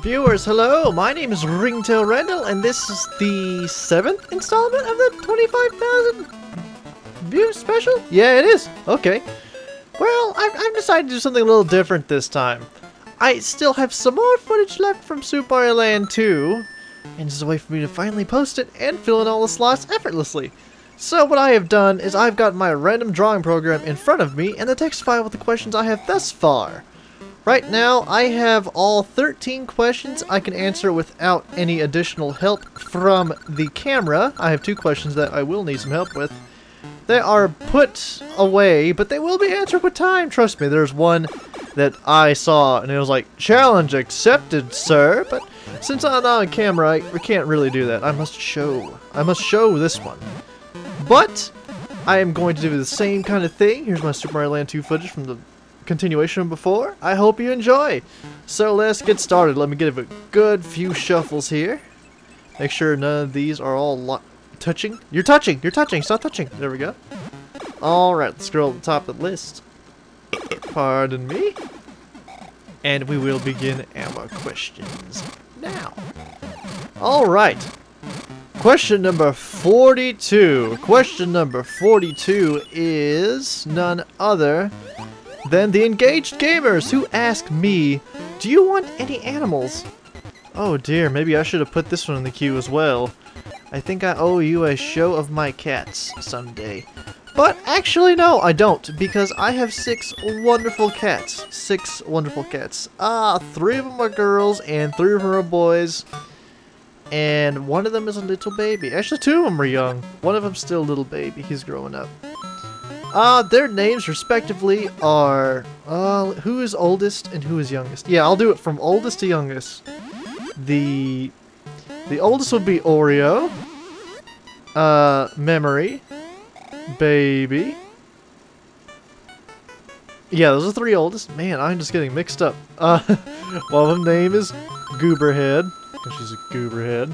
Viewers, hello! My name is Ringtail Randall, and this is the 7th installment of the 25,000 view special? Yeah, it is! Okay. Well, I've decided to do something a little different this time. I still have some more footage left from Super Mario Land 2, and this is a way for me to finally post it and fill in all the slots effortlessly. So what I have done is I've got my random drawing program in front of me and the text file with the questions I have thus far. Right now, I have all 13 questions I can answer without any additional help from the camera. I have 2 questions that I will need some help with. They are put away, but they will be answered with time. Trust me, there's one that I saw, and it was like, "Challenge accepted, sir." But since I'm not on camera, we can't really do that. I must show this one. But I am going to do the same kind of thing. Here's my Super Mario Land 2 footage from the continuation before. I hope you enjoy. So let's get started. Let me give a good few shuffles here. Make sure none of these are all touching. You're touching! Stop touching! There we go. Alright, let's scroll to the top of the list. Pardon me. And we will begin our questions now. Alright. Question number 42. Question number 42 is none other than the engaged gamers who ask me, "Do you want any animals?" Oh dear, maybe I should have put this one in the queue as well. I think I owe you a show of my cats someday. But actually no, I don't, because I have 6 wonderful cats. 6 wonderful cats. 3 of them are girls and 3 of them are boys. And one of them is a little baby. Actually, 2 of them are young. One of them's still a little baby. He's growing up. Their names respectively are, who is oldest and who is youngest? Yeah, I'll do it from oldest to youngest. The oldest would be Oreo, Memory, Baby. Yeah, those are 3 oldest. Man, I'm just getting mixed up. One of them name is Gooberhead, because she's a gooberhead,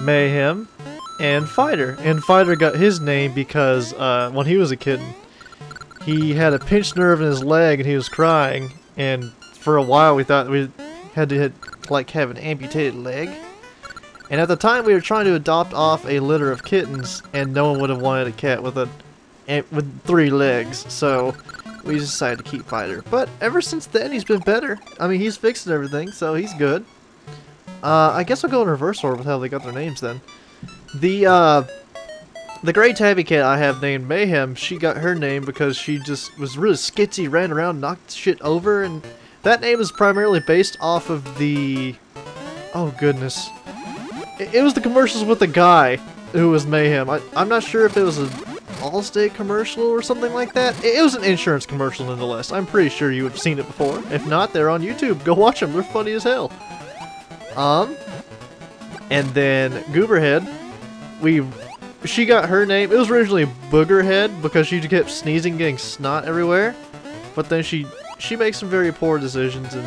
Mayhem, and Fighter. And Fighter got his name because when he was a kitten, he had a pinched nerve in his leg and he was crying, and for a while we thought we had to have an amputated leg. And at the time we were trying to adopt off a litter of kittens, and no one would have wanted a cat with 3 legs, so we decided to keep Fighter. But ever since then he's been better. I mean, he's fixing everything, so he's good. I guess I'll go in reverse order with how they got their names then. The gray tabby cat I have named Mayhem, she got her name because she just was really skitsy, ran around, knocked shit over, and that name is primarily based off of the... oh goodness. It was the commercials with the guy who was Mayhem. I'm not sure if it was an Allstate commercial or something like that. It was an insurance commercial nonetheless. I'm pretty sure you would have seen it before. If not, they're on YouTube. Go watch them. They're funny as hell. And then Gooberhead, she got her name. It was originally Boogerhead because she kept sneezing, getting snot everywhere. But then she makes some very poor decisions and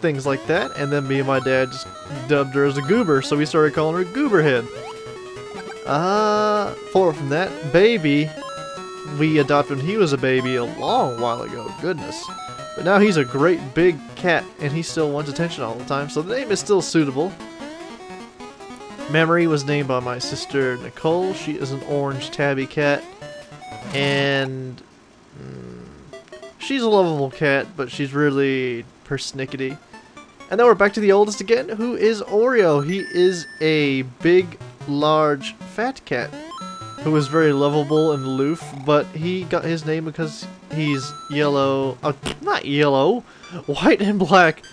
things like that. And then me and my dad just dubbed her as a goober, so we started calling her Gooberhead. Forward from that, Baby, we adopted when he was a baby a long while ago. Goodness. But now he's a great big cat, and he still wants attention all the time, so the name is still suitable. Memory was named by my sister Nicole. She is an orange tabby cat, and she's a lovable cat, but she's really persnickety. And then we're back to the oldest again, who is Oreo. He is a big, large, fat cat who is very lovable and aloof, but he got his name because he's yellow, not yellow, white and black,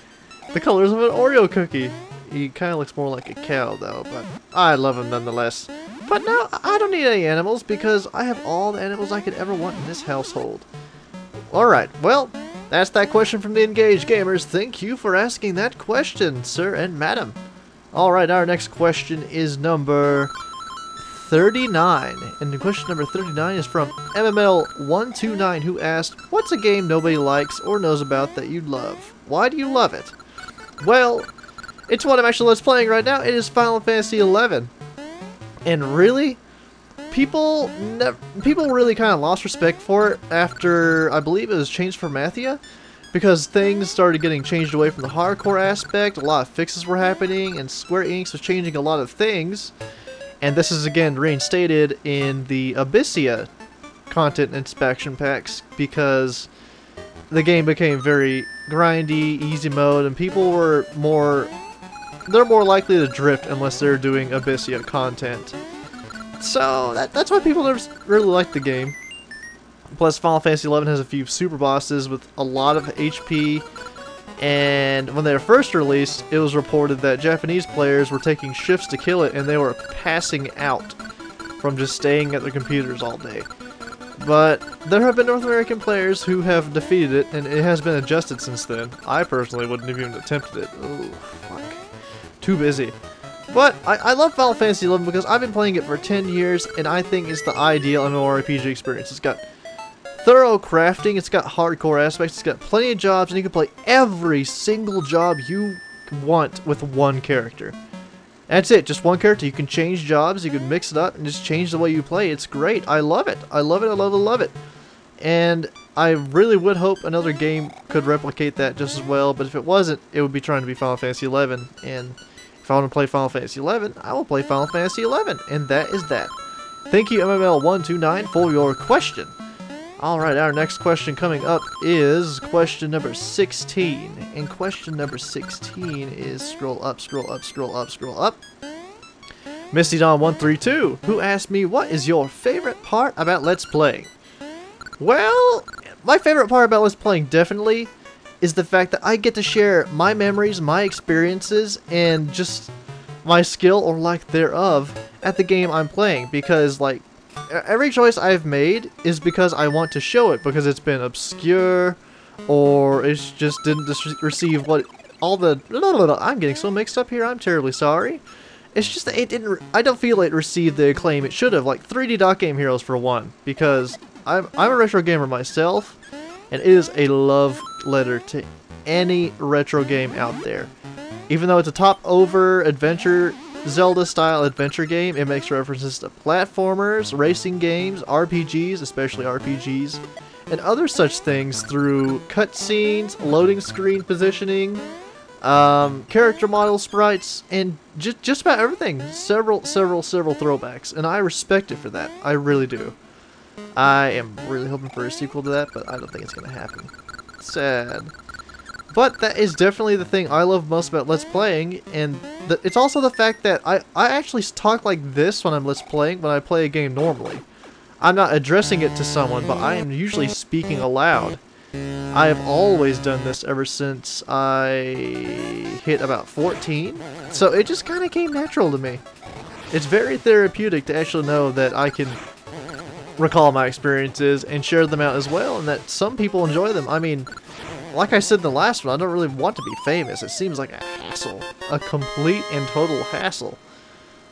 the colors of an Oreo cookie. He kind of looks more like a cow though, but I love him nonetheless. But no, I don't need any animals because I have all the animals I could ever want in this household. Alright, well, that's that question from the engaged gamers. Thank you for asking that question, sir and madam. Alright, our next question is number 39. And question number 39 is from MML129, who asked, "What's a game nobody likes or knows about that you love? Why do you love it?" Well, it's what I'm actually let's playing right now. It is Final Fantasy XI. And really, people really kind of lost respect for it after, I believe it was changed for Mathia. because things started getting changed away from the hardcore aspect. A lot of fixes were happening, and Square Enix was changing a lot of things. And this is again reinstated in the Abyssia content inspection packs because the game became very grindy, easy mode, and people were they're more likely to drift unless they're doing Abyssia content. So that's why people never really liked the game. Plus, Final Fantasy XI has a few super bosses with a lot of HP, and when they were first released, it was reported that Japanese players were taking shifts to kill it, and they were passing out from just staying at their computers all day. But there have been North American players who have defeated it, and it has been adjusted since then. I personally wouldn't have even attempted it. Oh, fuck. Too busy. But I love Final Fantasy XI because I've been playing it for 10 years, and I think it's the ideal MMORPG experience. It's got thorough crafting, it's got hardcore aspects, it's got plenty of jobs, and you can play every single job you want with one character. That's it, just one character. You can change jobs, you can mix it up, and just change the way you play. It's great. I love it. I love it, I love it, I love it. And I really would hope another game could replicate that just as well, but if it wasn't, it would be trying to be Final Fantasy XI, and if I want to play Final Fantasy XI, I will play Final Fantasy XI, and that is that. Thank you, MML129, for your question. Alright, our next question coming up is question number 16. And question number 16 is scroll up, scroll up, scroll up, scroll up. MistyDon132, who asked me, what is your favorite part about Let's Playing? Well, my favorite part about Let's Playing definitely is the fact that I get to share my memories, my experiences, and just my skill or lack thereof at the game I'm playing, because like every choice I've made is because I want to show it, because it's been obscure or it just didn't receive what all the I'm getting so mixed up here, I'm terribly sorry. It's just that it didn't, I don't feel it received the acclaim it should have, like 3D Dot Game Heroes for one, because I'm a retro gamer myself, and it is a love letter to any retro game out there. Even though it's a top-over adventure, Zelda-style adventure game, it makes references to platformers, racing games, RPGs, especially RPGs, and other such things through cutscenes, loading screen positioning, character model sprites, and just about everything. Several throwbacks, and I respect it for that. I really do. I am really hoping for a sequel to that, but I don't think it's going to happen. Sad. But that is definitely the thing I love most about Let's Playing, and it's also the fact that I actually talk like this when I'm Let's Playing when I play a game normally. I'm not addressing it to someone, but I am usually speaking aloud. I have always done this ever since I hit about 14, so it just kind of came natural to me. It's very therapeutic to actually know that I can recall my experiences and share them out as well, and that some people enjoy them. I mean, like I said in the last one, I don't really want to be famous. It seems like a hassle. A complete and total hassle.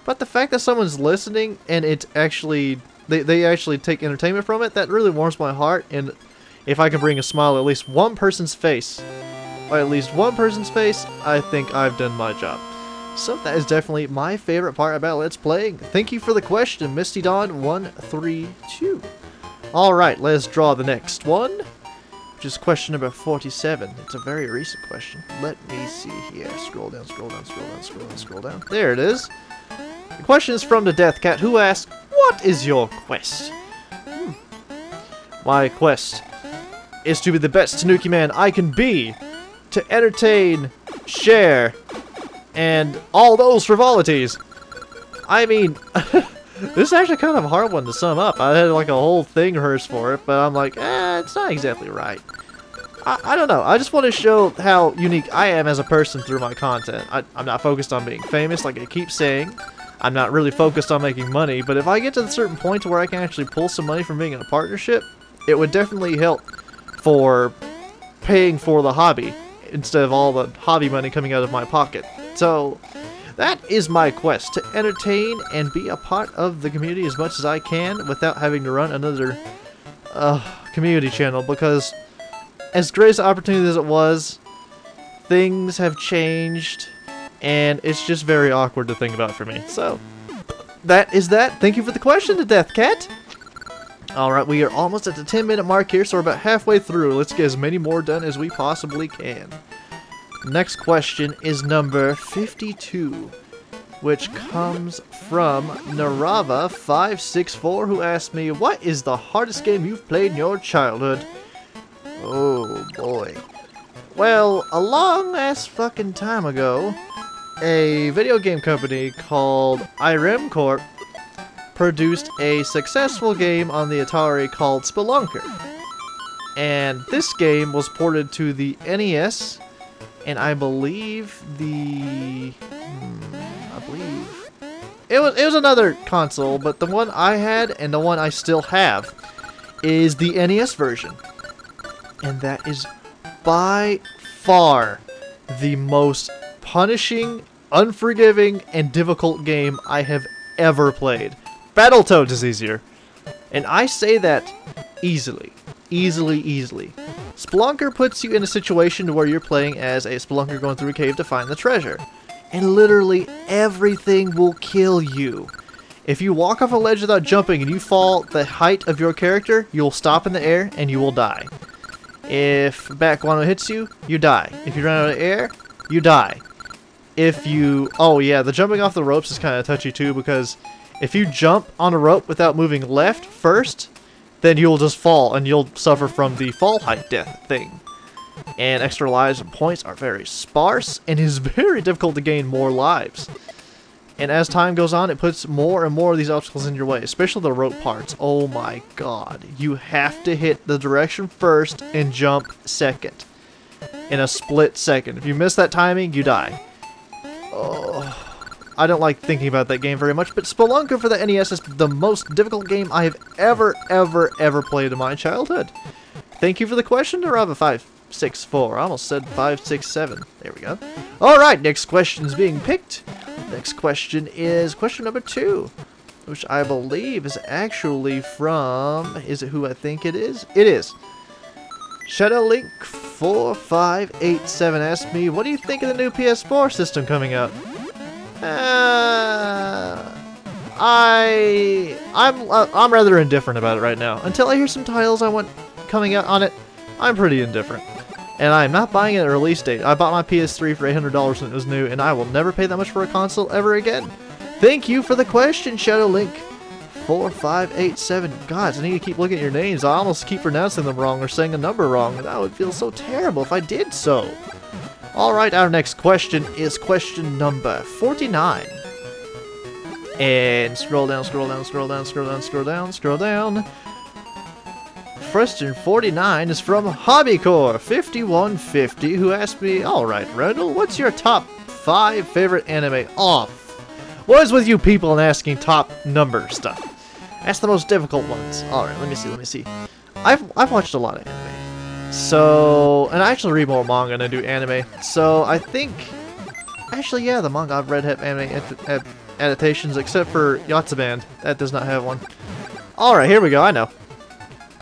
But the fact that someone's listening and it's actually, they actually take entertainment from it, that really warms my heart. And if I can bring a smile to at least one person's face, I think I've done my job. So that is definitely my favorite part about Let's Playing. Thank you for the question, MistyDon132. Alright, let's draw the next one. Which is question number 47. It's a very recent question. Let me see here. Scroll down, scroll down, scroll down, scroll down, scroll down. There it is. The question is from the Death Cat, who asks, what is your quest? My quest is to be the best Tanuki man I can be, to entertain, share, and all those frivolities. I mean, this is actually kind of a hard one to sum up. I had like a whole thing rehearsed for it, but I'm like, it's not exactly right. I don't know. I just want to show how unique I am as a person through my content. I'm not focused on being famous, like I keep saying. I'm not really focused on making money, but if I get to a certain point where I can actually pull some money from being in a partnership, it would definitely help for paying for the hobby instead of all the hobby money coming out of my pocket. So that is my quest, to entertain and be a part of the community as much as I can without having to run another community channel, because as great as the opportunity as it was, things have changed and it's just very awkward to think about for me. So that is that. Thank you for the question, the Death Cat. Alright, we are almost at the 10-minute mark here, so we're about halfway through. Let's get as many more done as we possibly can. Next question is number 52, which comes from Narava564, who asked me, what is the hardest game you've played in your childhood? Oh boy. Well, a long ass fucking time ago, a video game company called Irem Corp produced a successful game on the Atari called Spelunker. And this game was ported to the NES, and I believe it was another console, but the one I had and the one I still have is the NES version. And that is by far the most punishing, unforgiving, and difficult game I have ever played. Battletoads is easier. And I say that easily. Easily. Spelunker puts you in a situation where you're playing as a spelunker going through a cave to find the treasure. And literally everything will kill you. If you walk off a ledge without jumping and you fall the height of your character, you'll stop in the air and you will die. If back one hits you, you die. If you run out of air, you die. If you... Oh yeah, the jumping off the ropes is kind of touchy too, because if you jump on a rope without moving left first, then you'll just fall and you'll suffer from the fall height death thing. And extra lives and points are very sparse, and it is very difficult to gain more lives. And as time goes on, it puts more and more of these obstacles in your way, especially the rope parts. Oh my god. You have to hit the direction first and jump second. In a split second. If you miss that timing, you die. Oh, I don't like thinking about that game very much, but Spelunker for the NES is the most difficult game I have ever played in my childhood. Thank you for the question, Narava564. I almost said 567. There we go. Alright, next question is being picked. Next question is question number 2, which I believe is actually from... Is it who I think it is? It is. ShadowLink4587 asked me, what do you think of the new PS4 system coming out? I'm rather indifferent about it right now. Until I hear some titles I want coming out on it, I'm pretty indifferent. And I'm not buying it at a release date. I bought my PS3 for $800 when it was new, and I will never pay that much for a console ever again. Thank you for the question, ShadowLink4587. God, I need to keep looking at your names. I almost keep pronouncing them wrong or saying a number wrong. That would feel so terrible if I did so. Alright, our next question is question number 49. And scroll down. Question 49 is from Hobbycore5150, who asked me, alright, Randall, what's your top 5 favorite anime? Oh, what is with you people and asking top number stuff? That's the most difficult ones. Alright, let me see. I've watched a lot of anime. So, and I actually read more manga than I do anime. So, I think, actually, yeah, the manga I've read have anime adaptations, except for Yatsuban. That does not have one. Alright, here we go, I know.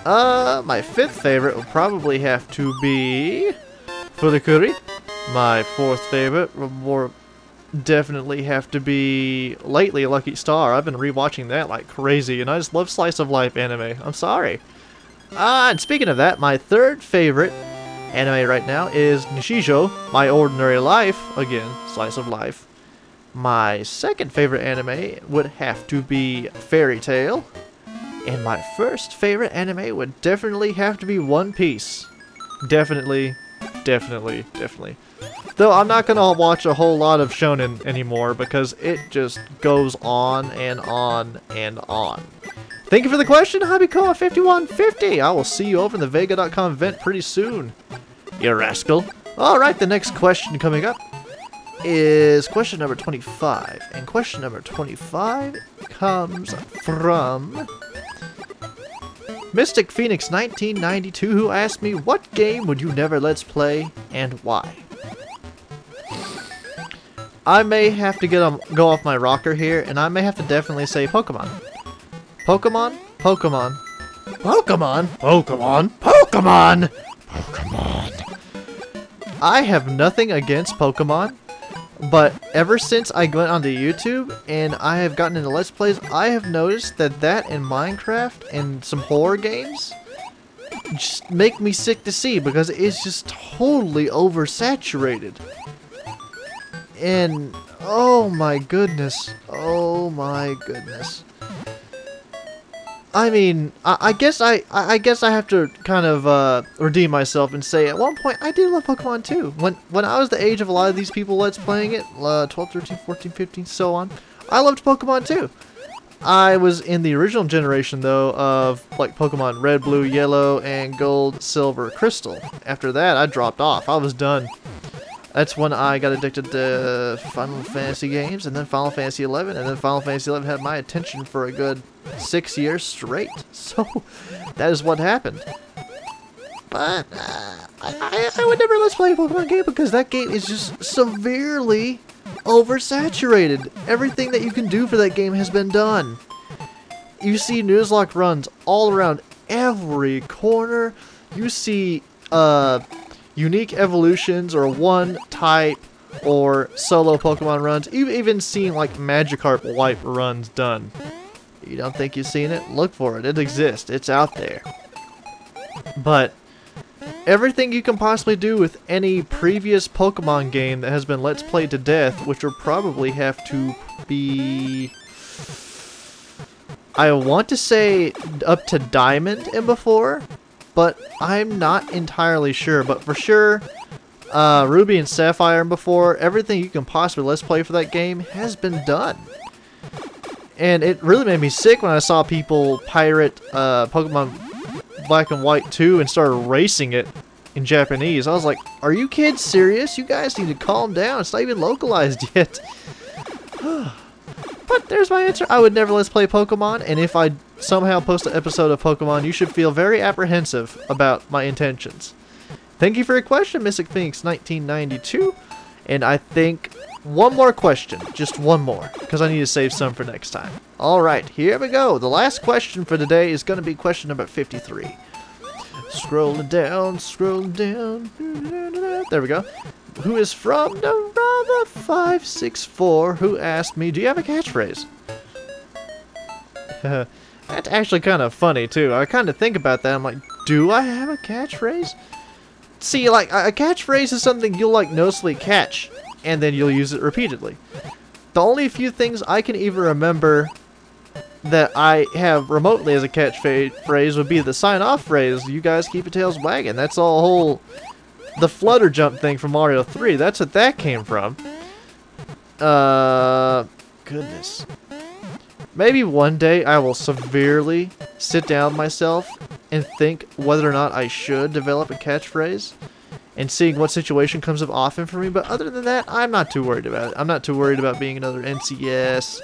My 5th favorite will probably have to be Furikuri. My 4th favorite will more definitely have to be lately Lucky Star. I've been rewatching that like crazy, and I just love slice of life anime. I'm sorry. And speaking of that, my 3rd favorite anime right now is Nishijo, My Ordinary Life. Again, slice of life. My 2nd favorite anime would have to be Fairy Tail. And my 1st favorite anime would definitely have to be One Piece. Definitely. Though I'm not gonna watch a whole lot of shonen anymore because it just goes on and on and on. Thank you for the question, Hobbycore5150. I will see you over in the Vega.com event pretty soon, you rascal. Alright, the next question coming up is question number 25. And question number 25 comes from Mystic Phoenix 1992, who asked me, what game would you never let's play and why? I may have to go off my rocker here, and I may have to definitely say Pokemon. Pokemon? I have nothing against Pokemon, But ever since I went onto YouTube and I have gotten into Let's Plays, I have noticed that and Minecraft and some horror games just make me sick to see because it's just totally oversaturated. And oh my goodness. Oh my goodness. I mean, I guess I have to kind of redeem myself and say at one point I did love Pokemon too. When I was the age of a lot of these people Let's playing it, 12, 13, 14, 15, so on, I loved Pokemon too. I was in the original generation though of like Pokemon Red, Blue, Yellow, and Gold, Silver, Crystal. After that I dropped off. I was done. That's when I got addicted to Final Fantasy games, and then Final Fantasy 11, and then Final Fantasy 11 had my attention for a good 6 years straight. So, that is what happened. But, I would never let's play a Pokemon game because that game is just severely oversaturated. Everything that you can do for that game has been done. You see Nuzlocke runs all around every corner. You see, unique evolutions or one type or solo Pokemon runs. You've even seen like Magikarp wipe runs done. You don't think you've seen it? Look for it. It exists. It's out there. But everything you can possibly do with any previous Pokemon game that has been Let's Played to death, which would probably have to be, I want to say up to Diamond and before, but I'm not entirely sure. But for sure, Ruby and Sapphire and before, everything you can possibly Let's Play for that game has been done. And it really made me sick when I saw people pirate Pokemon Black and White 2 and started racing it in Japanese. I was like, are you kids serious? You guys need to calm down. It's not even localized yet. But there's my answer. I would never Let's Play Pokemon, and if I somehow post an episode of Pokemon, you should feel very apprehensive about my intentions. Thank you for your question, Mystic Phoenix 1992. And I think one more question. Just one more, because I need to save some for next time. Alright, here we go. The last question for today is going to be question number 53. Scrolling down, scrolling down. There we go. Who is from Narava564, who asked me, do you have a catchphrase? That's actually kind of funny, too. I kind of think about that. I'm like, do I have a catchphrase? See, like, a catchphrase is something you'll, like, noticeably catch, and then you'll use it repeatedly. The only few things I can even remember that I have remotely as a catchphrase would be the sign-off phrase, you guys keep your tails wagging. That's all whole... the flutter jump thing from Mario 3, that's what that came from. Goodness. Maybe one day I will severely sit down myself and think whether or not I should develop a catchphrase and seeing what situation comes up often for me, but other than that, I'm not too worried about it. I'm not too worried about being another NCS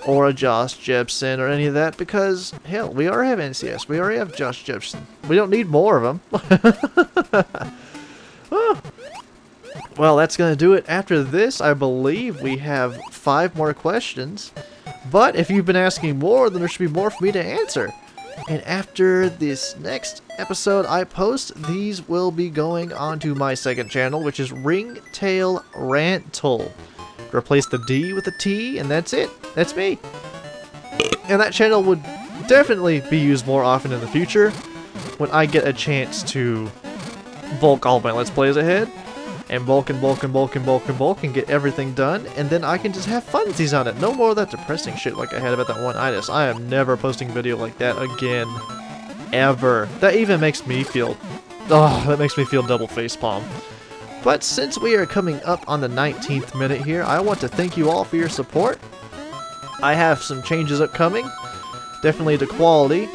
or a Josh Jepson or any of that because, hell, we already have NCS. We already have Josh Jepson. We don't need more of them. Well, that's going to do it. After this, I believe we have 5 more questions. But if you've been asking more, then there should be more for me to answer. And after this next episode I post, these will be going onto my second channel, which is Ringtail Rantle. Replace the D with a T, and that's it. That's me. And that channel would definitely be used more often in the future when I get a chance to bulk all my Let's Plays ahead. And bulk and bulk and bulk and bulk and bulk and get everything done, and then I can just have funsies on it. No more of that depressing shit like I had about that one itis. I am never posting a video like that again. Ever. That even makes me feel... oh, that makes me feel double facepalm. But since we are coming up on the 19th minute here, I want to thank you all for your support. I have some changes upcoming. Definitely to quality.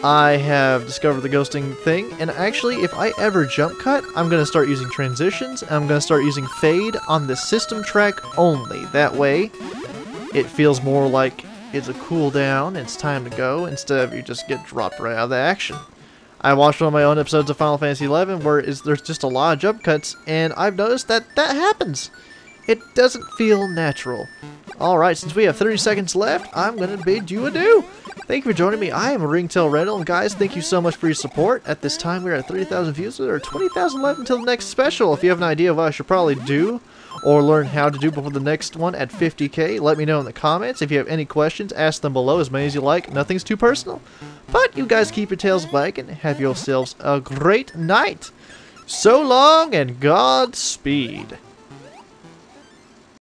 I have discovered the ghosting thing, and actually, if I ever jump cut, I'm going to start using transitions, and I'm going to start using fade on the system track only. That way, it feels more like it's a cooldown, it's time to go, instead of you just get dropped right out of the action. I watched one of my own episodes of Final Fantasy 11 where there's just a lot of jump cuts, and I've noticed that happens. It doesn't feel natural. Alright, since we have 30 seconds left, I'm going to bid you adieu. Thank you for joining me. I am Ringtail Randall, and guys, thank you so much for your support. At this time, we're at 30,000 views. There are 20,000 left until the next special. If you have an idea of what I should probably do, or learn how to do before the next one at 50k, let me know in the comments. If you have any questions, ask them below, as many as you like. Nothing's too personal. But you guys keep your tails wagging. Have yourselves a great night. So long and Godspeed.